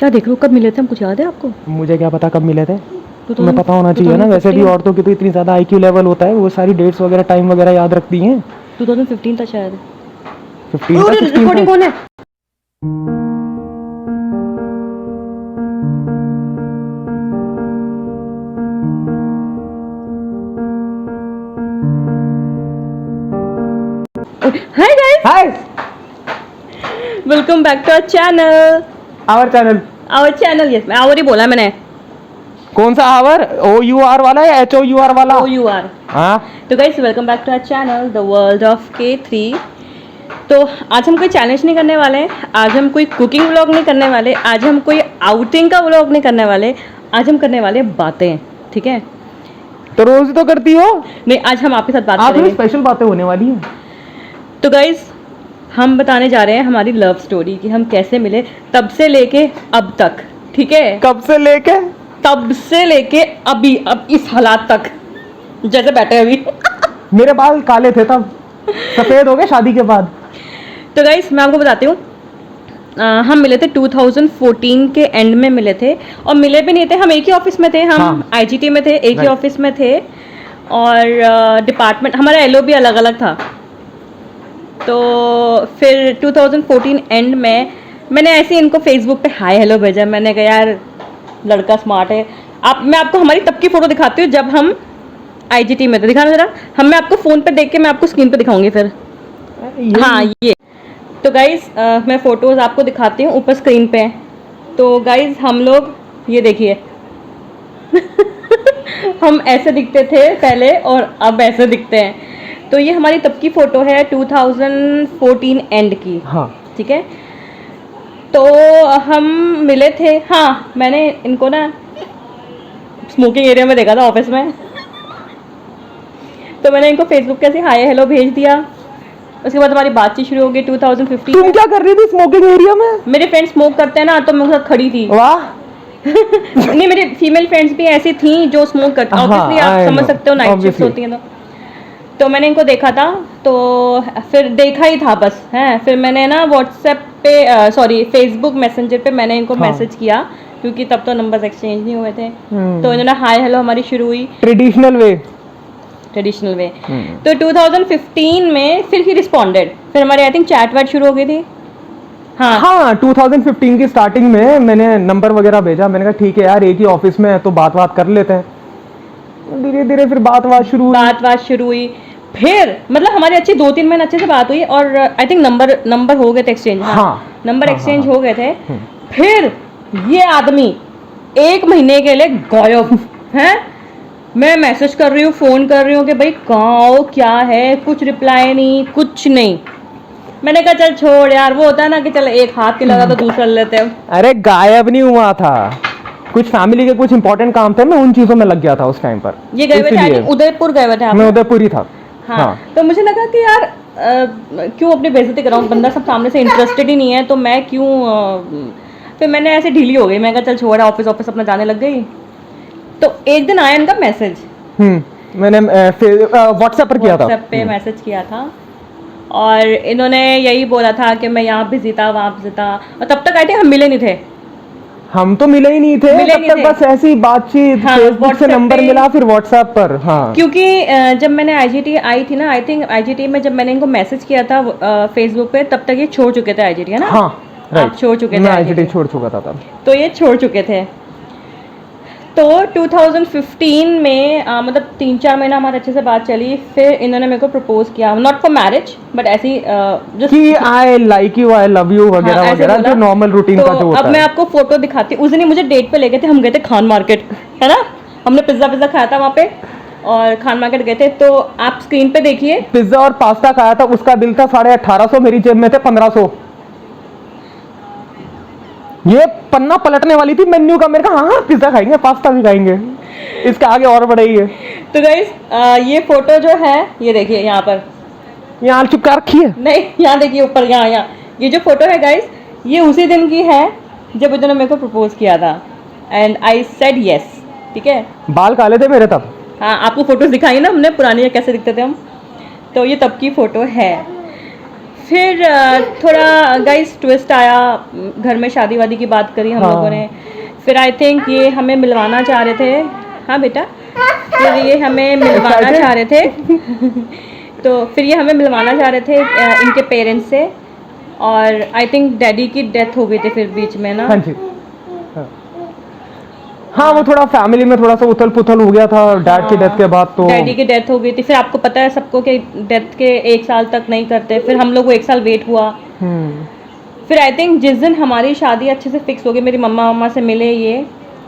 क्या देख रहे हो, कब मिले थे हम, कुछ याद है आपको? मुझे क्या पता कब मिले थे, तो तुम्हें पता होना चाहिए ना। वैसे भी औरतों की तो इतनी ज़्यादा IQ लेवल होता है, वो सारी डेट्स वगैरह टाइम वगैरह याद रखती हैं। 2015 था शायद। 15 था, 16 रिकॉर्डिंग था। कौन है? Hi guys, hi, welcome back to channel. Our channel. Our channel, yes, मैं आवर ही बोला मैंने। कौन सा आवर? OUR वाला या HOUR वाला? OUR। हाँ। तो guys welcome back to our channel the world of K3। तो आज हम कोई चैलेंज नहीं करने वाले, आज हम कोई कुकिंग व्लॉग नहीं करने वाले, आज हम कोई आउटिंग का व्लॉग नहीं करने वाले, आज हम करने वाले बातें, ठीक है? तो रोज तो करती हो। नहीं, आज हम आपके साथ बात आज भी करेंगे। स्पेशल बातें होने वाली हैं। तो गाइस हम बताने जा रहे हैं हमारी लव स्टोरी कि हम कैसे मिले तब से लेके अब तक, ठीक है? कब से लेके? तब से लेके अभी, अब इस हालात तक जैसे बैठे हैं अभी। मेरे बाल काले थे तब, सफेद हो गए शादी के बाद। तो गाइस मैं आपको बताती हूँ, हम मिले थे 2014 के एंड में मिले थे, और मिले भी नहीं थे, हम एक ही ऑफिस में थे, हम हाँ। IGT में थे, एक ही ऑफिस में थे, और डिपार्टमेंट हमारा LO भी अलग अलग था। तो फिर 2014 एंड में मैंने ऐसे इनको फेसबुक पे हाय हेलो भेजा। मैंने कहा यार लड़का स्मार्ट है। मैं आपको हमारी तब की फ़ोटो दिखाती हूँ जब हम IGT में थे। दिखाना ज़रा, मैं आपको फ़ोन पे देख के मैं आपको स्क्रीन पे दिखाऊंगी फिर। हाँ ये। तो गाइज़ मैं फ़ोटोज़ आपको दिखाती हूँ ऊपर स्क्रीन पे। तो गाइज़ हम लोग ये देखिए हम ऐसे दिखते थे पहले और अब ऐसे दिखते हैं। तो ये हमारी तब की फ़ोटो है 2014 एंड की। हाँ। ठीक है, तो हम मिले थे। हाँ, मैंने इनको ना स्मोकिंग एरिया में देखा था ऑफिस में। तो मैंने इनको फेसबुक पे ऐसे हाय हेलो भेज दिया। उसके बाद हमारी बातचीत शुरू हो गई 2015। तुम क्या कर रही थी स्मोकिंग एरिया में? मेरे फ्रेंड्स स्मोक करते हैं ना, तो मैं उनके साथ खड़ी थी। वाह। नहीं, मेरी फीमेल फ्रेंड्स भी ऐसी थी जो स्मोक करती हैं। ऑब्वियसली आप समझ सकते हो, नाइट शिफ्ट होती हैं। तो मैंने इनको देखा था, तो फिर देखा ही था बस, हैं। फिर मैंने ना व्हाट्सएप पे सॉरी फेसबुक मैसेंजर पे मैंने इनको मैसेज किया, क्योंकि तब तो नंबर्स एक्सचेंज नहीं हुए थे। तो इन्होंने हाय हेलो हमारी शुरू हुई ट्रेडिशनल वे। तो 2015 में फिर ही रिस्पॉन्डेड, फिर हमारी आई थिंक चैट वैट शुरू हो गई थी। हाँ 2015 की स्टार्टिंग में मैंने नंबर वगैरह भेजा। मैंने कहा ठीक है यार, एक ही ऑफिस में है तो बात कर लेते हैं। धीरे धीरे फिर बात शुरू हुई। फिर मतलब हमारी अच्छी 2-3 महीने अच्छे से बात हुई, और आई थिंक नंबर हो गए थे एक्सचेंज। नंबर एक्सचेंज हो गए थे। फिर ये आदमी 1 महीने के लिए गायब हैं। मैं मैसेज कर रही हूँ, फ़ोन कर रही हूँ कि भाई कहाँ हो, क्या है, कुछ रिप्लाई नहीं, कुछ नहीं। मैंने कहा चल छोड़ यार, वो होता है ना कि चल एक हाथ की लगा तो दूसरा लेते हैं। अरे गायब नहीं हुआ था, कुछ फैमिली के कुछ इंपॉर्टेंट काम थे, मैं उन चीजों में लग गया था उस टाइम पर। ये गए हुए थे, उदयपुर गए हुए थे। मैं उदयपुर ही था। हाँ। तो मुझे लगा कि यार क्यों अपनी बेइज्जती कराऊं, बंदा सब सामने से इंटरेस्टेड ही नहीं है तो मैं क्यों। फिर मैंने ऐसे ढीली हो गई, मैं कहा चल छोड़, ऑफिस अपना जाने लग गई। तो एक दिन आया इनका मैसेज। मैंने व्हाट्सएप पर किया था, व्हाट्सएप पे मैसेज किया था, और इन्होंने यही बोला था कि मैं यहाँ बिजी था, वहाँ बिजी था। और तब तक आई थिंक हम मिले नहीं थे। हम तो मिले ही नहीं थे तब तक, बस ऐसी बातचीत। फेसबुक से नंबर मिला, फिर व्हाट्सएप पर। हाँ, क्योंकि जब मैंने IGT आई थी ना, आई थिंक IGT में जब मैंने इनको मैसेज किया था फेसबुक पे, तब तक ये छोड़ चुके थे IGT, है ना? हाँ, आप छोड़ चुके थे, IGT छोड़ चुका था तब। तो ये छोड़ चुके थे। तो 2015 में मतलब 3-4 महीना हमारे अच्छे से बात चली। फिर इन्होंने मेरे को प्रपोज किया, नॉट फॉर मैरिज बट ऐसी कि I like you, I love you वगैरह वगैरह, जो नॉर्मल रूटीन का जो होता है। अब मैं आपको फोटो दिखाती हूँ। उस दिन मुझे डेट पे ले गए थे, हम गए थे खान मार्केट, है ना? हमने पिज्जा खाया था वहाँ पे, और खान मार्केट गए थे। तो आप स्क्रीन पे देखिए, पिज्जा और पास्ता खाया था, उसका बिल था 1850, मेरी जेब में थे 1500। ये पन्ना पलटने वाली थी मेन्यू का। मेरे कहा हाँ पिज्जा खाएंगे, पास्ता भी खाएंगे, इसके आगे और बढ़ाइए। तो गाइस ये फोटो जो है, ये देखिए यहाँ पर, यहाँ चुप कर रखी है। नहीं, यहाँ देखिए ऊपर, यहाँ ये जो फोटो है गाइस, ये उसी दिन की है जब उन्होंने मेरे को प्रपोज किया था, एंड आई सेड यस। ठीक है, बाल काले थे मेरे तब। हाँ, आपको फोटोज दिखाई ना हमने पुरानी, कैसे दिखते थे हम। तो ये तब की फोटो है। फिर थोड़ा गाइस ट्विस्ट आया, घर में शादी वादी की बात करी हम हाँ। लोगों ने। फिर आई थिंक ये हमें मिलवाना चाह रहे थे, हाँ बेटा, फिर ये हमें मिलवाना चाह रहे थे तो फिर ये हमें मिलवाना चाह रहे थे इनके पेरेंट्स से, और आई थिंक डैडी की डेथ हो गई थी फिर बीच में ना। हाँ जी। हाँ वो थोड़ा फैमिली में थोड़ा सा उथल पुथल हो गया था डैड की डेथ के बाद। तो डैडी की डेथ हो गई थी, फिर आपको पता है सबको कि डेथ के 1 साल तक नहीं करते, फिर हम लोग को 1 साल वेट हुआ। हम्म, फिर आई थिंक जिस दिन हमारी शादी अच्छे से फिक्स हो गई, मेरी मम्मा से मिले ये,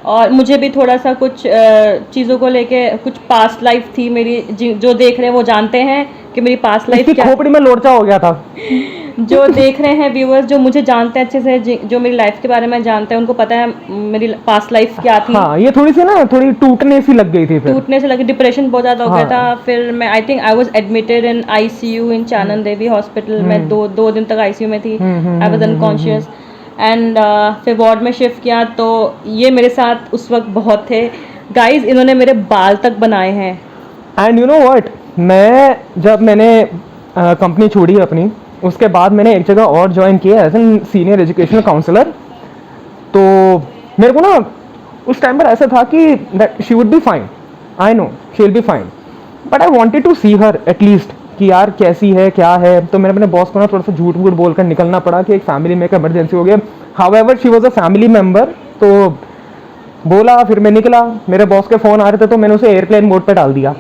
और मुझे भी थोड़ा सा कुछ चीज़ों को लेके कुछ पास्ट लाइफ थी मेरी, जो देख रहे हैं वो जानते हैं कि मेरी पास्ट लाइफ इसकी क्या, खोपड़ी में लोरचा हो गया था। जो देख रहे हैं व्यूअर्स, जो मुझे जानते हैं अच्छे से, जो मेरी लाइफ के बारे में जानते हैं, उनको पता है मेरी पास्ट लाइफ क्या थी। हाँ ये थोड़ी सी ना थोड़ी टूटने सी लग गई थी फिर। टूटने से लगे, डिप्रेशन बहुत ज़्यादा हो गया हाँ। था। फिर मैं I think I was admitted in ICU in Chanan Devi hospital में, दो दिन तक आईसीयू में थी। आई वाज अनकॉन्शियस एंड फिर वार्ड में शिफ्ट किया, तो ये मेरे साथ उस वक्त बहुत थे गाइज, इन्होंने मेरे बाल तक बनाए हैं। एंड यू नो व्हाट, जब मैंने कंपनी छोड़ी अपनी, उसके बाद मैंने एक जगह और ज्वाइन किया as an senior educational counsellor. तो मेरे को ना उस टाइम पर ऐसा था कि that she would be fine, I know she will be fine, but I wanted to see her at least कि यार कैसी है क्या है। तो मैंने अपने बॉस को ना थोड़ा सा झूठ वूठ बोलकर निकलना पड़ा कि एक फैमिली में एक इमरजेंसी हो गया। However she was a family member, तो बोला, फिर मैं निकला, मेरे बॉस के फ़ोन आ रहे थे तो मैंने उसे एयरप्लेन मोड पे डाल दिया।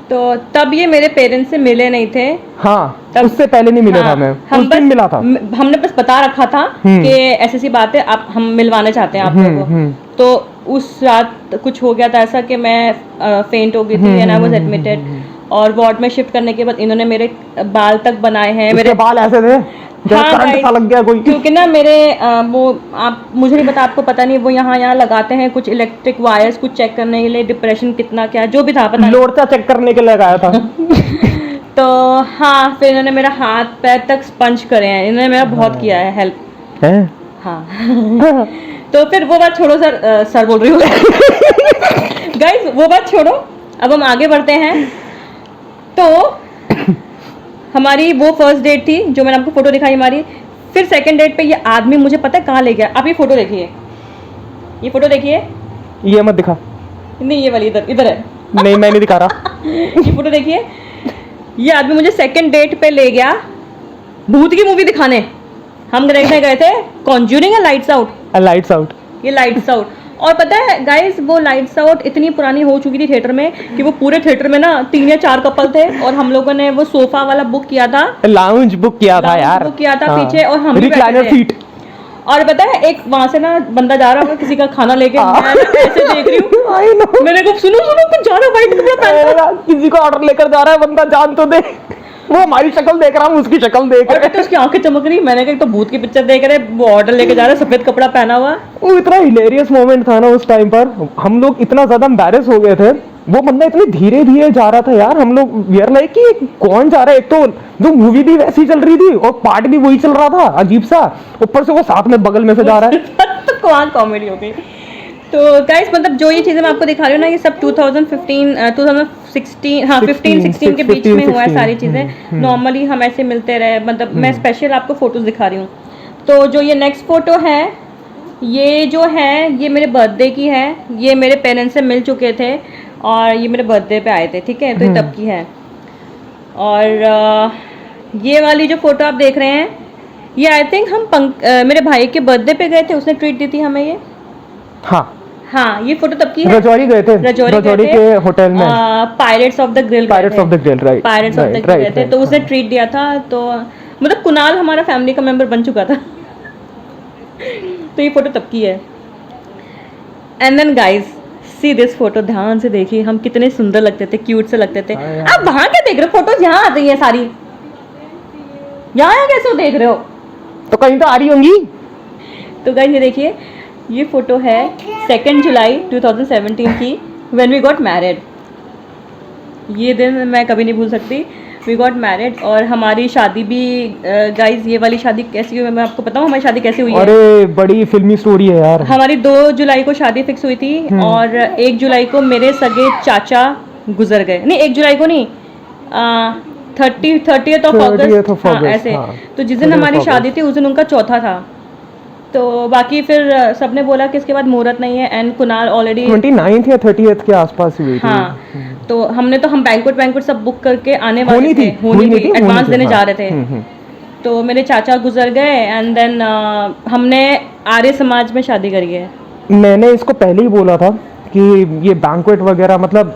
तो तब ये मेरे पेरेंट्स से मिले नहीं थे। हाँ तब उससे पहले नहीं मिला हाँ, था मैं, हम उस दिन मिला था। हमने बस बता रखा था कि ऐसी सी बात है, आप हम मिलवाना चाहते हैं आप लोगों को। तो उस रात कुछ हो गया था ऐसा कि मैं फेंट हो गई थी एंड आई वाज एडमिटेड, और वार्ड में शिफ्ट करने के बाद इन्होंने मेरे बाल तक बनाए हैं। मेरे बाल ऐसे थे जैसे हाँ, करंट सा लग गया कोई। क्योंकि ना मेरे वो आप मुझे नहीं पता, आपको पता नहीं, वो यहाँ लगाते हैं कुछ इलेक्ट्रिक वायर्स, कुछ चेक करने के लिए डिप्रेशन कितना क्या जो भी था पता नहीं। लोरचा चेक करने के लिए लगाया था। तो हाँ, फिर इन्होंने मेरा हाथ पैर तक स्पंज करे हैं, इन्होंने मेरा बहुत किया है हेल्प। हैं? हाँ तो फिर वो बात छोड़ो, सर बोल रही हूँ गाइस, वो बात छोड़ो, अब हम आगे बढ़ते हैं। तो हमारी वो फर्स्ट डेट थी जो मैंने आपको फोटो दिखाई हमारी। फिर सेकंड डेट पे ये आदमी मुझे पता है कहाँ ले गया। आप ये फोटो देखिए, ये फोटो देखिए, ये मत दिखा। नहीं ये वाली इधर इधर है। नहीं मैं नहीं दिखा रहा। ये फोटो देखिए, ये आदमी मुझे सेकंड डेट पे ले गया भूत की मूवी दिखाने। हम देखने गए थे कॉन्ज्यूरिंग या लाइट्स आउट। Lights out. ये लाइट्स आउट, और पता है गाइस वो लाइट्स आउट इतनी पुरानी हो चुकी थी थिएटर में कि वो पूरे थिएटर में ना 3 या 4 कपल थे, और हम लोगों ने वो सोफा वाला बुक किया था, लाउंज बुक किया था यार, बुक किया था हाँ। पीछे, और हम भी बैठे रिक्लाइनर थे। सीट। और पता है एक वहां से ना बंदा जा रहा होगा किसी का खाना लेके, मैं ऐसे देख रही हूँ, आई नो। मैंने कहा सुनो सुनो कुछ जा रहा है वाइट कपड़ा पहन के। किसी को ऑर्डर लेकर जा रहा है बंदा, जान तो दे। वो हमारी शक्ल देख रहा, हम उसकी शक्ल देख और रहे। तो उसकी आंखें चमक रही, मैंने कहा तो भूत की पिक्चर देख रहे, वो ऑर्डर लेके जा रहा है सफेद कपड़ा पहना हुआ। वो इतना हिलेरियस मोमेंट था ना उस टाइम पर, हम लोग इतना ज्यादा एम्बैरेस हो गए थे। वो बंदा इतनी धीरे धीरे जा रहा था यार, हम लोग वी आर लाइक कि कौन जा रहा है। एक तो जो मूवी भी वैसी चल रही थी और पार्ट भी वही चल रहा था अजीब सा, ऊपर से वो साथ में बगल में से जा रहा है। तो कौन कॉमेडी हो गई। तो गाइस मतलब जो ये चीज़ें मैं आपको दिखा रही हूँ ना, ये सब 2016 हाँ 15-16 के बीच में हुआ है सारी चीज़ें। नॉर्मली हम ऐसे मिलते रहे, मतलब मैं स्पेशल आपको फोटोज दिखा रही हूँ। तो जो ये नेक्स्ट फोटो है, ये जो है ये मेरे बर्थडे की है। ये मेरे पेरेंट्स से मिल चुके थे और ये मेरे बर्थडे पे आए थे, ठीक है, तो ये तब की है। और ये वाली जो फोटो आप देख रहे हैं, ये आई थिंक हम मेरे भाई के बर्थडे पे गए थे, उसने ट्रीट दी थी हमें ये। हाँ ये फोटो तब की है। रजौरी गए थे, रजौरी के होटल में, pirates of the grill, pirates of the grill, right, pirates of the grill गए थे। तो उसने ट्रीट दिया था, तो मतलब कुणाल हमारा फैमिली का मेंबर बन चुका था। तो ये फोटो तब की है। And then guys see this photo, ध्यान से देखिए हम कितने सुंदर लगते थे, क्यूट से लगते थे। आप वहां क्या देख रहे हो, फोटोज यहाँ आ रही है सारी, यहाँ कैसे हो देख रहे हो, तो कहीं तो आ रही होंगी। तो गाइस ये देखिए, ये फोटो है 2 जुलाई 2017 की, व्हेन वी गॉट मैरिड। ये दिन मैं कभी नहीं भूल सकती, वी गॉट मैरिड। और हमारी शादी भी गाइस, ये वाली शादी कैसी हुई मैं आपको बताऊं, हमारी शादी कैसे हुई है। अरे बड़ी फिल्मी स्टोरी है यार। हमारी 2 जुलाई को शादी फिक्स हुई थी और 1 जुलाई को मेरे सगे चाचा गुजर गए। नहीं 1 जुलाई को नहीं, 30th of 30th August, of हाँ August, ऐसे। हाँ, तो जिस दिन 30th हमारी of शादी थी उस दिन उनका चौथा था। तो बाकी फिर सबने बोला कि इसके बाद मुहूर्त नहीं है, एंड कुणाल ऑलरेडी 29th या 30th के आसपास हुई थी। हाँ। तो हम बैंक्वेट सब बुक करके आने वाले होनी थे, थी, हुई नहीं थी, होनी एडवांस थी, देने हाँ। जा रहे थे। तो मेरे चाचा गुजर गए, एंड देन हमने आर्य समाज में शादी करी है। मैंने इसको पहले ही बोला था कि ये बैंक्वेट वगैरह, मतलब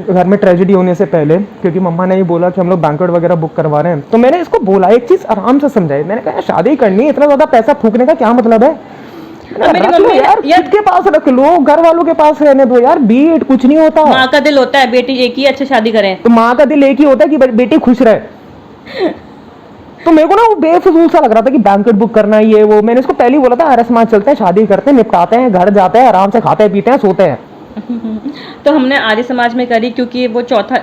घर में ट्रेजेडी होने से पहले, क्योंकि मम्मा ने ही बोला कि हम लोग बैंक्वेट वगैरह बुक करवा रहे हैं, तो मैंने इसको बोला, एक चीज़ आराम से समझाई। मैंने कहा शादी करनी है, इतना ज़्यादा पैसा फूकने का क्या मतलब है? मेरी रख लो मम्मी यार, खुद के पास रख लो, घर वालों के पास रहने दो यार, बीट कुछ नहीं होता। माँ का दिल होता है बेटी एक ही अच्छे शादी करें। तो माँ का दिल एक ही होता है कि बेटी खुश रहे। तो मेरे को ना वो बेफिजूल सा लग रहा था कि बैंक्वेट बुक करना, ये वो। मैंने इसको पहले ही बोला था, आर्य समाज चलते हैं, शादी करते हैं, निपटाते हैं, घर जाते हैं, आराम से खाते हैं, पीते हैं, सोते हैं। तो हमने आर्य समाज में करी, क्योंकि वो चौथा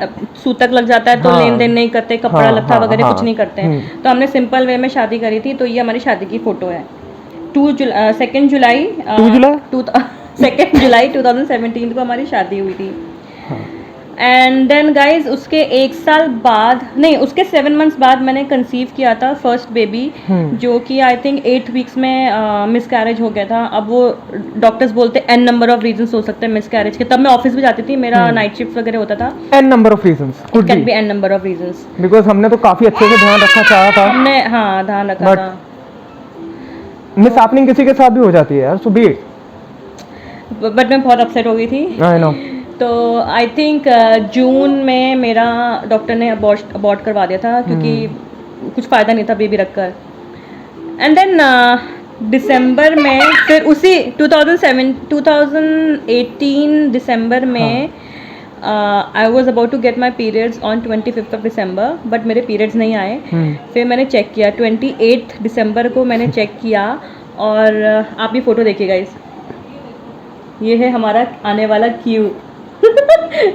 सूतक लग जाता है तो हाँ। लेन देन नहीं करते, कपड़ा हाँ, लत्ता हाँ, वगैरह हाँ। कुछ नहीं करते हैं। तो हमने सिंपल वे में शादी करी थी। तो ये हमारी शादी की फोटो है। 2 जुलाई 2017 को हमारी शादी हुई थी। एंड देन गाइज उसके 1 साल बाद, नहीं उसके 7 मंथ्स बाद मैंने कंसीव किया था फर्स्ट बेबी, जो कि आई थिंक 8 वीक्स में मिसकैरेज हो गया था। अब वो डॉक्टर्स बोलते हैं n नंबर ऑफ रीजंस हो सकते हैं मिसकैरेज के। तब मैं ऑफिस भी जाती थी, मेरा नाइट शिफ्ट वगैरह होता था। n number of reasons it can be n number of reasons, because हमने तो काफी अच्छे से ध्यान रखना चाहा था। हमने हाँ ध्यान रखा But- था। मिस हैपनिंग किसी के साथ भी हो जाती है यार, सो बी बट मैं बहुत अपसेट हो गई थी। I know. तो आई थिंक जून में मेरा डॉक्टर ने अबॉर्ट करवा दिया था, क्योंकि कुछ फ़ायदा नहीं था बेबी रखकर। एंड देन दिसंबर में फिर उसी 2018 दिसंबर में I was about to get my periods on 25th of December, but मेरे पीरियड्स नहीं आए। फिर मैंने चेक किया 28 दिसंबर को मैंने चेक किया, और आप ये फ़ोटो देखिएगा ये है हमारा आने वाला क्यू।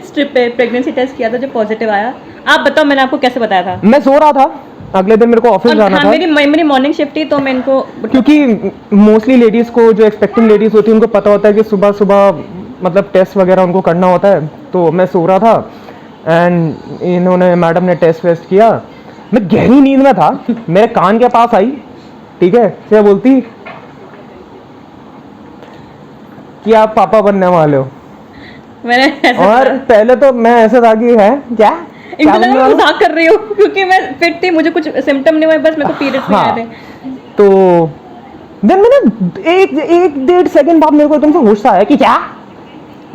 स्ट्रिप पे प्रेगनेंसी टेस्ट किया था जो पॉजिटिव आया। आप बताओ मैंने आपको कैसे बताया था? मैं सो रहा था, अगले दिन मेरे को ऑफिस जाना हाँ, था। मेरी मॉर्निंग शिफ्ट थी, तो मैं इनको, क्योंकि मोस्टली लेडीज को, जो एक्सपेक्टिंग लेडीज होती है, उनको पता होता है कि सुबह सुबह मतलब टेस्ट वगैरह उनको करना होता है। तो मैं सो रहा था एंड इन्होंने, मैडम ने टेस्ट वेस्ट किया। मैं गहरी नींद में था, मेरे कान के पास आई, ठीक है, क्या बोलती कि आप पापा बनने वाले हो। मैंने ऐसे और पहले तो मैं ऐसे था कि है क्या इनको लगा मैं मजाक कर रही हूँ, क्योंकि मैं फिट थी, मुझे कुछ सिम्टम नहीं हुए, बस मेरे को पीरियड्स नहीं आए थे। तो देन मैंने एक 1.5 सेकंड बाद मेरे को एकदम से होश आया कि क्या।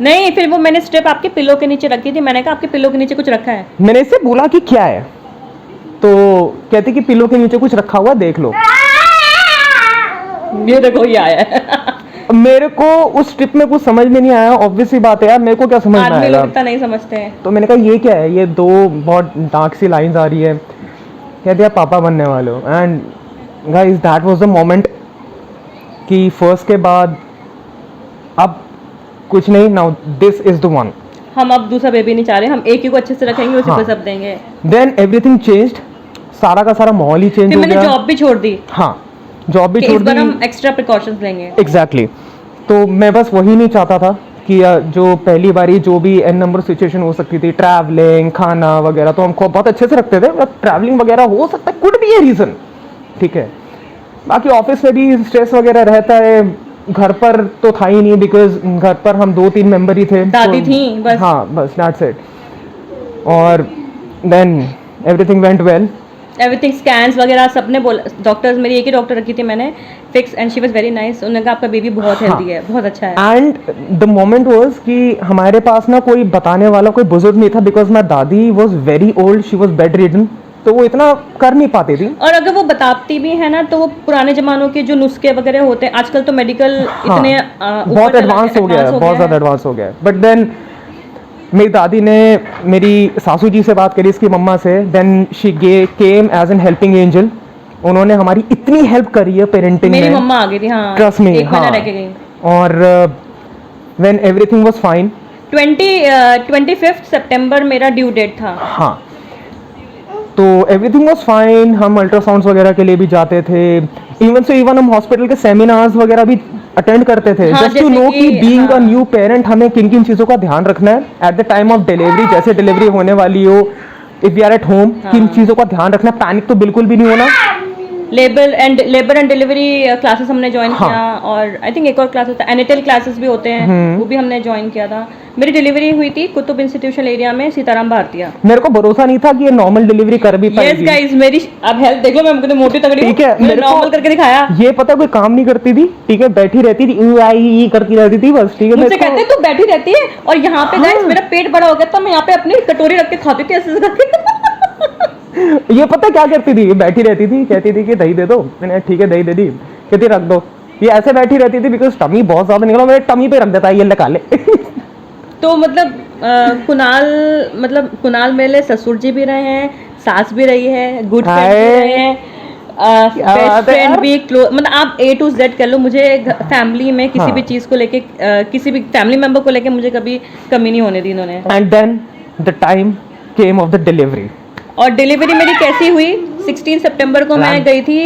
नहीं, फिर वो मैंने स्ट्रिप आपके पिलो के नीचे रखी थी। मैंने कहा आपके पिलो के नीचे कुछ रखा है। मैंने इससे बोला कि क्या है, तो कहती कि पिलो के नीचे कुछ रखा हुआ, देख लो। ये देखो ये आया है। मेरे को उस ट्रिप में कुछ समझ में नहीं आया, ऑब्वियस सी बात है यार, मेरे को क्या समझ में आदमी आएगा। लोग इतना नहीं समझते हैं। तो मैंने कहा ये क्या है, ये 2 बहुत डार्क सी लाइंस आ रही है, कहते आप पापा बनने वाले हो। And guys that was the moment कि फर्स्ट के बाद अब कुछ नहीं, now this is the one. हम अब दूसरा बेबी नहीं चाह रहे, हम एक ही को अच्छे से रखेंगे, उसी हाँ। को सब देंगे। देन एवरीथिंग चेंज्ड, सारा का सारा माहौल ही चेंज फिर हो मैंने गया। जॉब भी छोड़ दी हाँ, जॉब भी कि छोड़ इस बार दी। हम एक्स्ट्रा प्रिकॉशंस लेंगे। एग्जैक्टली तो मैं बस वही नहीं चाहता था कि जो पहली बारी जो भी n नंबर सिचुएशन हो सकती थी, ट्रैवलिंग, खाना वगैरह, तो हम बहुत अच्छे से रखते थे। ट्रैवलिंग वगैरह हो सकता है, कुड बी ए रीज़न, ठीक है। बाकी ऑफिस में भी स्ट्रेस वगैरह रहता है, घर पर तो था ही नहीं, बिकॉज घर पर हम 2-3 मेंबर ही थे। दादी थी बस। हाँ बस, दैट्स इट। और then everything went well. Everything scans वगैरह सबने बोला, डॉक्टर्स, मेरी एक ही डॉक्टर रखी थी मैंने fix, and she was very nice. उन्होंने कहा आपका बेबी बहुत हेल्दी है, बहुत अच्छा है। एंड द मोमेंट वाज कि हमारे पास ना कोई बताने वाला, कोई बुजुर्ग नहीं था, बिकॉज माई दादी was very old, she was bed ridden, तो वो इतना कर नहीं पाती थी। और अगर वो बताती भी है ना, तो वो पुराने जमानों के जो नुस्खे वगैरह होते हैं, आजकल तो मेडिकल इतने बहुत एडवांस हो गया है, बहुत ज़्यादा एडवांस हो गया है। बट देन मेरी दादी ने मेरी सासू जी से बात करी, इसकी मम्मा से, then she came as an helping angel. उन्होंने हमारी इतनी हेल्प करी है पेरेंटिंग में। मेरी मम्मा आ गई थी, हाँ, ट्रस्ट मी, एक महीना हाँ। रह के गई। और व्हेन एवरीथिंग वाज फाइन, 25 सितंबर मेरा ड्यू डेट था। हाँ, तो एवरीथिंग वाज फाइन। हम अल्ट्रासाउंड्स वगैरह के लिए भी जाते थे, इवन हम हॉस्पिटल के सेमिनार्स वगैरह भी अटेंड करते थे, हाँ, जस्ट टू जैसे नो कि, कि बीइंग अ हाँ। न्यू पेरेंट हमें किन किन चीज़ों का ध्यान रखना है at the time of delivery. जैसे डिलीवरी होने वाली हो, if we are at home, किन चीज़ों का ध्यान रखना, पैनिक तो बिल्कुल भी नहीं होना। लेबर एंड डिलीवरी क्लासेस हमने ज्वाइन हाँ। किया, और आई थिंक एक और क्लास होता है, एनेटल क्लासेस भी होते हैं, वो भी हमने ज्वाइन किया था। मेरी डिलीवरी हुई थी कुतुब इंस्टीट्यूशन एरिया में, सीताराम भारतीय। मेरे को भरोसा नहीं था कि ये नॉर्मल डिलीवरी कर भी यस पाएगी। गाइस, मेरी अब हेल्थ देख लो, मैं कितनी मोटी तगड़ी हूँ। ठीक है, मैंने मेरे को नॉर्मल करके दिखाया। ये पता कोई काम नहीं करती थी, ठीक है, बैठी रहती थी, यू आई ई करती रहती थी बस, ठीक है। मुझसे मेरे को- कहते तू बैठी रहती है, और यहाँ पे गाइस मेरा पेट बड़ा हो गया था, मैं यहाँ पे अपनी कटोरी रख के खाती थी ऐसे करके। ये पता क्या करती थी, बैठी रहती थी, कहती थी कि दही दे दो, मैंने ठीक है दही दे दी, कहती रख दो। ये ऐसे बैठी रहती थी बिकॉज टमी बहुत ज्यादा निकला, मेरे टमी पे रख देता है, ये लगा ले। तो मतलब कुणाल मेरे ससुर जी भी रहे हैं, सास भी रही है, गुड फ्रेंड भी हाय। रहे हैं, क्या बेस्ट बात है फ्रेंड यार। भी, क्लोज, मतलब आप A to Z कर लो। मुझे फैमिली में किसी हाँ। भी चीज़ को लेके, किसी भी फैमिली मेंबर को लेके मुझे कभी कमी नहीं होने दी इन्होंने। And then the time came of the delivery. और डिलीवरी मेरी कैसी हुई, 16 सितंबर को मैं गई थी,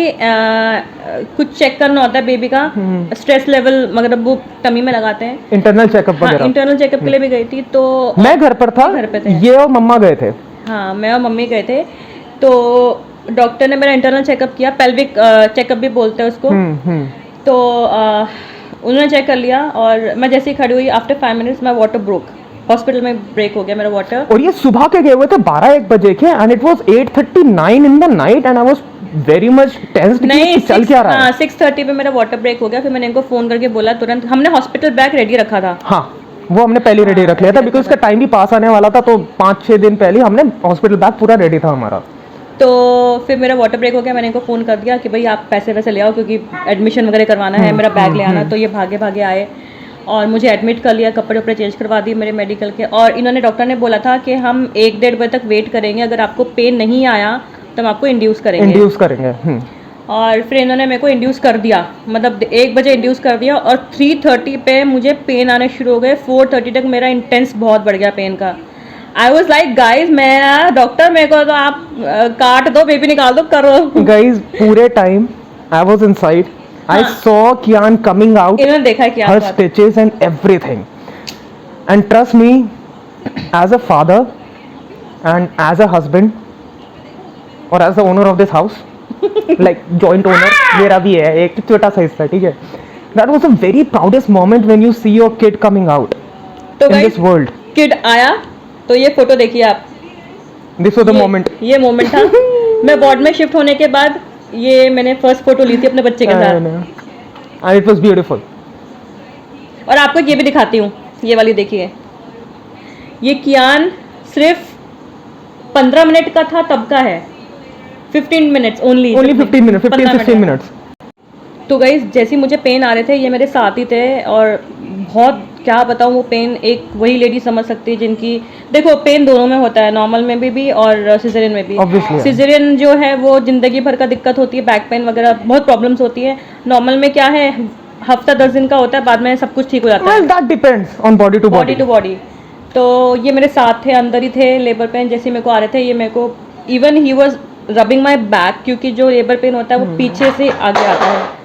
कुछ चेक करना होता है बेबी का स्ट्रेस लेवल, मतलब वो टमी में लगाते हैं। इंटरनल चेकअप हाँ, वगैरह। इंटरनल चेकअप के लिए भी गई थी। तो मैं घर पर था, घर पे थे। ये और मम्मा गए थे। हाँ, मैं और मम्मी गए थे। तो डॉक्टर ने मेरा इंटरनल चेकअप किया, पेल्विक चेकअप भी बोलते हैं उसको। तो उन्होंने चेक कर लिया, और मैं जैसे ही खड़ी हुई, आफ्टर 5 मिनट्स मैं वाटर ब्रोक, हॉस्पिटल में ब्रेक हो गया मेरा वाटर। और ये सुबह के गए हुए थे 12-1 बजे के, and it was 8:39 in the night, and I was very much tensed नहीं, कि चल क्या रहा है। 6:30 पे मेरा वाटर ब्रेक हो गया। फिर मैंने इनको फोन करके बोला तुरंत, हमने हॉस्पिटल बैग रेडी रखा था। हाँ, वो हमने पहले रेडी रख लिया था बिकॉज उसका टाइम भी पास आने वाला था, तो 5-6 दिन पहले हमने हॉस्पिटल बैग पूरा रेडी था हमारा। तो फिर मेरा वाटर ब्रेक हो गया, मैंने इनको फ़ोन कर दिया कि भाई आप पैसे वैसे ले आओ, क्योंकि एडमिशन वगैरह करवाना है, मेरा बैग ले आना। तो ये भागे भागे आए और मुझे एडमिट कर लिया, कपड़े वपड़े चेंज करवा दिए मेरे मेडिकल के। और इन्होंने, डॉक्टर ने बोला था कि हम 1-1.5 बजे तक वेट करेंगे, अगर आपको पेन नहीं आया तो हम आपको इंड्यूस करेंगे। और फिर इन्होंने मेरे को इंड्यूस कर दिया, मतलब 1 बजे इंड्यूस कर दिया, और 3:30 पे मुझे पेन आने शुरू हो गए। 4:30 तक मेरा इंटेंस बहुत बढ़ गया पेन का। आई वॉज लाइक गाइज, मैं डॉक्टर, मेरे को तो आप काट दो, बेबी निकाल दो, करो। गाइस, पूरे time I was inside, I saw Kiaan coming out, इन्होंने देखा क्या her बात है। stitches and everything, and trust me, as a father and as a husband or as the owner of this house, like joint owner मेरा भी है, एक छोटा सा हिस्सा, ठीक है, that was a very proudest moment when you see your kid coming out तो in guys this world. Kid आया, तो ये फोटो देखिए आप, This was the moment. ये मोमेंट था। मैं वार्ड में शिफ्ट होने के बाद ये मैंने फर्स्ट फोटो ली थी अपने बच्चे के साथ। And it was beautiful. और आपको ये भी दिखाती हूँ, ये वाली देखिए, ये कियान सिर्फ 15 मिनट का था तब का है, 15 minutes only, Only 15 minutes, 15-16 minutes. तो गाइस जैसे ही मुझे पेन आ रहे थे, ये मेरे साथ ही थे, और बहुत, क्या बताऊँ, वो पेन एक वही लेडी समझ सकती है जिनकी, देखो पेन दोनों में होता है, नॉर्मल में भी और सिजेरियन में भी। Obviously. सिजेरियन जो है वो जिंदगी भर का दिक्कत होती है, बैक पेन वगैरह बहुत प्रॉब्लम्स होती है। नॉर्मल में क्या है, हफ्ता 10 दिन का होता है, बाद में सब कुछ ठीक हो जाता है, Well, that depends on body to body body. To body. तो ये मेरे साथ थे, अंदर ही थे, लेबर पेन जैसे मेरे को आ रहे थे, ये मेरे को, even he was rubbing my back, क्योंकि जो लेबर पेन होता है वो पीछे से आगे आता है।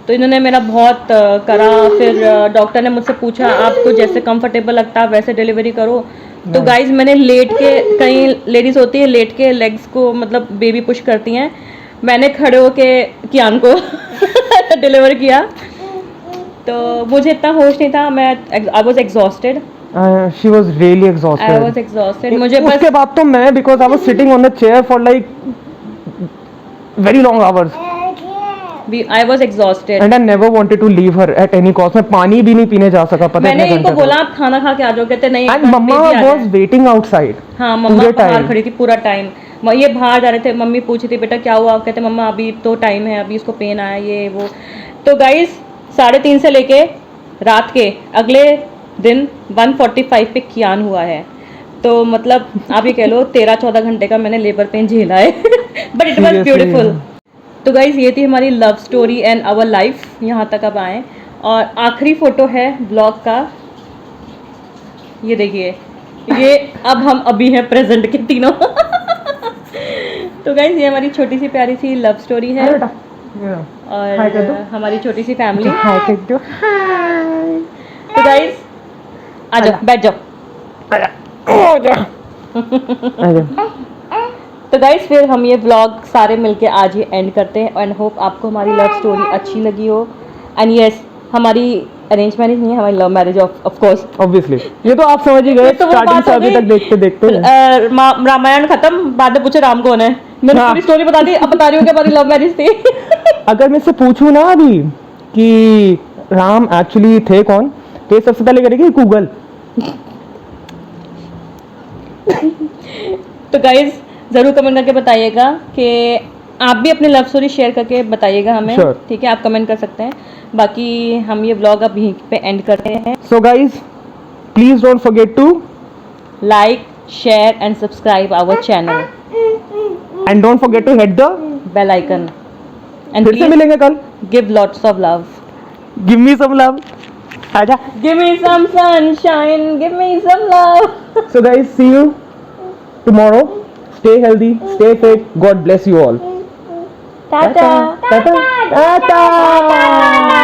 तो इन्होंने मेरा बहुत करा। फिर डॉक्टर ने मुझसे पूछा आपको जैसे कंफर्टेबल लगता है वैसे डिलीवरी करो। तो गाइज मैंने लेट के, कई लेडीज़ होती है लेट के लेग्स को मतलब बेबी पुश करती हैं, मैंने खड़े होके कियान को डिलीवर किया। तो मुझे इतना होश नहीं था, मैं I was exhausted, She was really exhausted. I was exhausted. मुझे बस उसके बाद तो मैं, because I was sitting on the chair for like very long hours I was exhausted. and I never wanted to leave her at any cost. मैं पानी भी नहीं पीने जा सका, पता है मैंने इतने इनको घंटे बोला आप खाना खा के आ जाओ, कहते नहीं, and mama was waiting outside. हाँ, मम्मा पूरे बाहर time. खड़ी थी पूरा टाइम। ये बाहर जा रहे थे, मम्मी पूछी थी बेटा क्या हुआ, कहते मम्मा अभी तो टाइम है, अभी इसको पेन आया ये वो। तो गाइस 3:30 से लेके रात के अगले दिन 1:45 पे कियान हुआ है। तो मतलब आप ये कह लो 13-14 घंटे का मैंने लेबर पेन झेला है, बट इट वॉज ब्यूटीफुल। तो गाइज ये थी हमारी love story and our life, यहाँ तक अब आए। और आखिरी फोटो है ब्लॉग का, ये देखिए, ये अब हम अभी हैं प्रेजेंट के तीनों। तो गाइज ये हमारी छोटी सी प्यारी सी लव स्टोरी है, और हमारी छोटी सी फैमिली। तो गाइज आ जाओ, बैठ जाओ। तो गाइस फिर हम ये व्लॉग सारे मिलके आज ही एंड करते हैं एंड होप आपको हमारी लव स्टोरी अच्छी लगी हो एंड यस हमारी अरेंज मैरिज नहीं है हमारी love marriage of course obviously ये तो आप समझ ही गए तो वो स्टार्टिंग बात से हो अभी गई। तक देखते देखते रामायण खत्म बाद में पूछे राम कौन है मैंने हाँ। पूरी स्टोरी बता दी अब बता रही हूँ कि हमारी लव मैरिज थी अगर मैं इससे पूछूं ना अभी कि राम एक्चुअली थे कौन तो ये सबसे पहले करेगी गूगल। तो गाइज जरूर कमेंट करके बताइएगा कि आप भी अपनी लव स्टोरी शेयर करके बताइएगा हमें Sure. ठीक है आप कमेंट कर सकते हैं बाकी हम ये व्लॉग अब यहीं पे एंड करते हैं so guys please don't forget to like share and subscribe our channel and don't forget to hit the bell icon and फिर से मिलेंगे कल। Give lots of love give me some love आजा। Give me some sunshine give me some love So guys, see you tomorrow. Stay healthy, stay fit. God bless you all. Tata Tata. Tata.